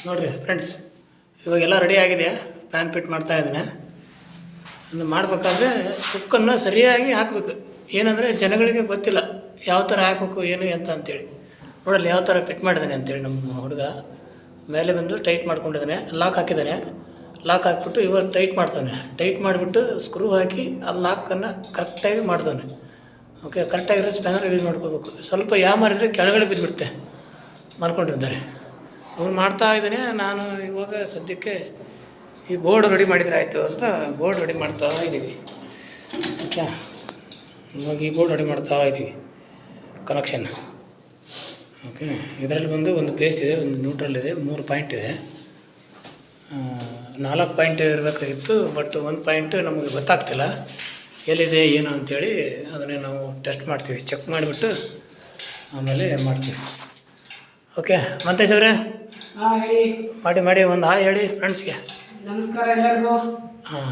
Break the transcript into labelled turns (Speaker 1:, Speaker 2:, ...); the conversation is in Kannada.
Speaker 1: ನೋಡಿರಿ ಫ್ರೆಂಡ್ಸ್, ಇವಾಗೆಲ್ಲ ರೆಡಿ ಆಗಿದೆ. ಪ್ಯಾನ್ ಫಿಟ್ ಮಾಡ್ತಾ ಇದ್ದೀನಿ. ಇನ್ನು ಮಾಡಬೇಕಾದ್ರೆ ಕುಕ್ಕನ್ನು ಸರಿಯಾಗಿ ಹಾಕಬೇಕು. ಏನಂದರೆ ಜನಗಳಿಗೆ ಗೊತ್ತಿಲ್ಲ ಯಾವ ಥರ ಹಾಕಬೇಕು ಏನು ಅಂತ ಅಂತೇಳಿ. ನೋಡಲ್ಲ ಯಾವ ಥರ ಫಿಟ್ ಮಾಡಿದ್ದಾನೆ ಅಂತೇಳಿ ನಮ್ಮ ಹುಡುಗ ಮೇಲೆ ಬಂದು ಟೈಟ್ ಮಾಡ್ಕೊಂಡಿದ್ದಾನೆ. ಲಾಕ್ ಹಾಕಿದ್ದಾನೆ. ಲಾಕ್ ಹಾಕ್ಬಿಟ್ಟು ಇವಾಗ ಟೈಟ್ ಮಾಡ್ತಾನೆ. ಟೈಟ್ ಮಾಡಿಬಿಟ್ಟು ಸ್ಕ್ರೂ ಹಾಕಿ ಆ ಲಾಕನ್ನು ಕರೆಕ್ಟಾಗಿ ಮಾಡ್ತಾನೆ. ಓಕೆ, ಕರೆಕ್ಟಾಗಿರೋ ಸ್ಪ್ಯಾನರ್ ಯೂಸ್ ಮಾಡ್ಕೋಬೇಕು. ಸ್ವಲ್ಪ ಮಾರಿದರೆ ಕೆಳಗಡೆ ಬಿದ್ದುಬಿಡುತ್ತೆ. ಮಾಡ್ಕೊಂಡಿದ್ದಾರೆ. ಅವ್ನು ಮಾಡ್ತಾ ಇದ್ದಾನೆ. ನಾನು ಇವಾಗ ಸದ್ಯಕ್ಕೆ ಈ ಬೋರ್ಡ್ ರೆಡಿ ಮಾಡಿದರೆ ಆಯಿತು ಅಂತ ಬೋರ್ಡ್ ರೆಡಿ ಮಾಡ್ತಾ ಇದ್ದೀವಿ. ಓಕೆ, ಇವಾಗ ಈ ಬೋರ್ಡ್ ರೆಡಿ ಮಾಡ್ತಾ ಇದ್ದೀವಿ. ಕನೆಕ್ಷನ್. ಓಕೆ, ಇದರಲ್ಲಿ ಬಂದು ಒಂದು ಬೇಸ್ ಇದೆ, ಒಂದು ನ್ಯೂಟ್ರಲ್ ಇದೆ, 3 ಪಾಯಿಂಟ್ ಇದೆ. 4 ಪಾಯಿಂಟ್ ಇರಬೇಕಾಗಿತ್ತು. ಬಟ್ 1 ಪಾಯಿಂಟ್ ನಮಗೆ ಗೊತ್ತಾಗ್ತಿಲ್ಲ ಎಲ್ಲಿದೆ ಏನು ಅಂಥೇಳಿ. ಅದನ್ನೇ ನಾವು ಟೆಸ್ಟ್ ಮಾಡ್ತೀವಿ. ಚೆಕ್ ಮಾಡಿಬಿಟ್ಟು ಆಮೇಲೆ ಮಾಡ್ತೀವಿ. ಓಕೆ ಮಂತೇಶ್ ಅವರೇ,
Speaker 2: ಹೇಳಿ.
Speaker 1: ಮಾಡಿ ಒಂದು ಹಾಯ್ ಹೇಳಿ ಫ್ರೆಂಡ್ಸ್ಗೆ.
Speaker 2: ನಮಸ್ಕಾರ ಎಲ್ಲರಿಗೂ.
Speaker 1: ಹಾಂ